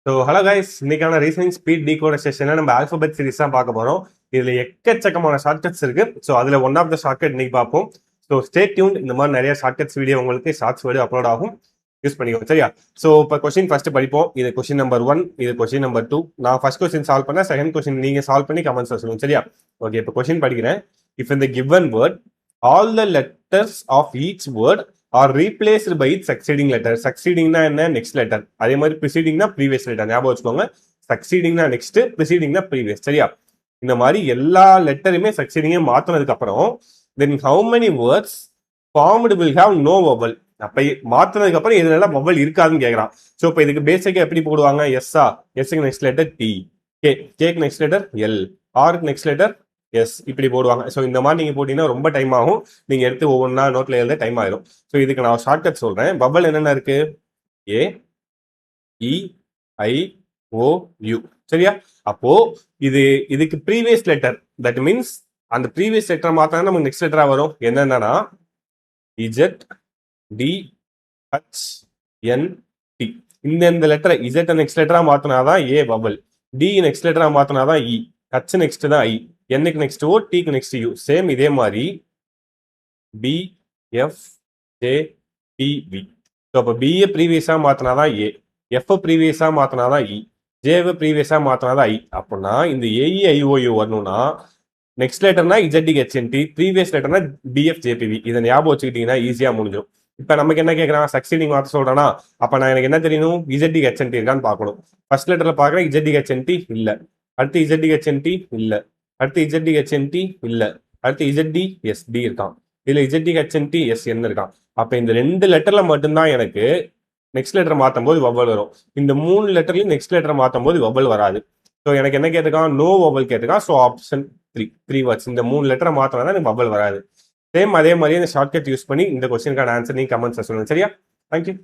So hello guys, இன்னைக்கான reasoning speed decoder செஷனில் நம்ம ஆல்பபெட் சீரிஸ் தான் பார்க்க போகிறோம். இதில் எக்கச்சக்கமான ஷார்ட்கட்ஸ் இருக்கு. ஸோ அதில் ஒன் ஆஃப் த ஷார்ட்கட் இன்னைக்கு பார்ப்போம். So stay tune. இந்த மாதிரி நிறைய ஷார்ட்கட்ஸ் வீடியோ உங்களுக்கு ஷார்ட்ஸ் வீடியோ அப்லோட் ஆகும், யூஸ் பண்ணிக்கோங்க. சரியா? ஸோ இப்போ கொஸ்டின் ஃபர்ஸ்ட் படிப்போம். இது கொஸ்டின் நம்பர் 1, இது கொஸ்டின் நம்பர் 2. நான் ஃபர்ஸ்ட் கொஸ்டின் சால்வ் பண்ண, செகண்ட் கொஸ்டின் நீங்க சால்வ் பண்ணி கமெண்ட்ஸ் சொல்லுங்க. சரியா? ஓகே, இப்போ கொஸ்டின் படிக்கிறேன். இஃப் இந்த given word all the letters of each word are replaced by succeeding letter. சக்சீடிங்னா என்ன? Next letter. அதே மாதிரி ப்ரிசீடிங்னா ப்ரீவியஸ் லெட்டர். ஞாபகம் வச்சுக்கோங்க. சக்சீடிங்னா நெக்ஸ்ட், ப்ரிசீடிங்னா ப்ரீவியஸ். சரியா? இந்த மாதிரி எல்லா லெட்டருமே சக்சீடிங்கே மாத்தினதுக்கு அப்புறம் then how many words formed will have no vowel. அப்ப மாத்தினதுக்கு அப்புறம் இதெல்லாம் வவல் இருக்காதுன்னு கேட்கறான். ஸோ இப்போ இதுக்கு பேசிக்கா எப்படி போடுவாங்க? எஸ்ஸா, எஸ்க்கு நெக்ஸ்ட் லெட்டர் டி, கேக்கு நெக்ஸ்ட் லெட்டர் எல், ஆருக்கு நெக்ஸ்ட் லெட்டர் எஸ், இப்படி போடுவாங்க. ஸோ இந்த மாதிரி நீங்க போட்டீங்கன்னா ரொம்ப டைம் ஆகும். நீங்க எடுத்து ஒவ்வொன்றா நோட்ல எழுத டைம் ஆயிடும். ஸோ இதுக்கு நான் ஷார்ட்கட் சொல்றேன். வவல் என்னென்ன இருக்கு? ஏ, இ, ஐ, ஓ, யூ. சரியா? அப்போ இதுக்கு ப்ரீவியஸ் லெட்டர், தட் மீன்ஸ் அந்த ப்ரீவியஸ் லெட்டர் மாத்தினா நமக்கு நெக்ஸ்ட் லெட்டரா வரும். என்னன்னா இஜெட், டி, ஹச், என், டி. இந்த லெட்டரை இஜெட் நெக்ஸ்ட் லெட்டரா மாத்தினாதான் ஏ வவல், டி நெக்ஸ்ட் லெட்டரா மாத்தினாதான் இ, ஹச் நெக்ஸ்ட் தான் ஐ, என்னுக்கு நெக்ஸ்ட் ஓ, டிக்கு நெக்ஸ்ட் யூ. சேம் இதே மாதிரி B, F, J, T, V. So அப்போ பிஏ ப்ரீவியஸா மாத்தினாதான் ஏ, எஃப் ப்ரீவியஸா மாத்தினாதான் இ, ஜேவை ப்ரீவியஸா மாத்தினாதான் ஐ. அப்படின்னா இந்த ஏஇஐஓயு வரணும்னா நெக்ஸ்ட் லெட்டர்னா இஜெட் ஹெச்என்டி, ப்ரீவியஸ் லெட்டர்னா பிஎஃப் ஜேபிவி. இதை ஞாபகம் வச்சுக்கிட்டீங்கன்னா ஈஸியா முடிஞ்சிடும். இப்போ நமக்கு என்ன கேட்கறான்? சக்சீடிங் மாற்ற சொல்றானா? அப்ப நான் எனக்கு என்ன தெரியணும்? இஜெட் ஹெச்என்டி இருக்கான்னு பார்க்கணும். ஃபர்ஸ்ட் லெட்டர்ல பார்க்குறேன், இஜெட் ஹெச்என்டி இல்ல. அடுத்து இஜெட் ஹெச்என்டி இல்ல. அடுத்து இஜெட் ஹெச்என்டி இல்ல. அடுத்து இஜெட் எஸ்டி இருக்கான். இதுல இஜெட் ஹெச்என்டி எஸ் என்ன இருக்கான். அப்ப இந்த 2 லெட்டர்ல மட்டும்தான் எனக்கு நெக்ஸ்ட் லெட்டர் மாற்றும் போது வவல் வரும். இந்த 3 லெட்டர்லயும் நெக்ஸ்ட் லெட்டர் மாற்றும் போது வவல் வராது. ஸோ எனக்கு என்ன கேட்டிருக்கான்? நோ வவல் கேட்டிருக்கான். So option 3 words. இந்த 3 லெட்டரை மாத்தினா தான் எனக்கு வவல் வராது. சேம் அதே மாதிரியே இந்த ஷார்ட்கட் யூஸ் பண்ணி இந்த கொஸ்டினுக்கான ஆன்சர் நீங்க கமெண்ட்ஸ் சொல்லுங்க. சரியா? தேங்க்யூ.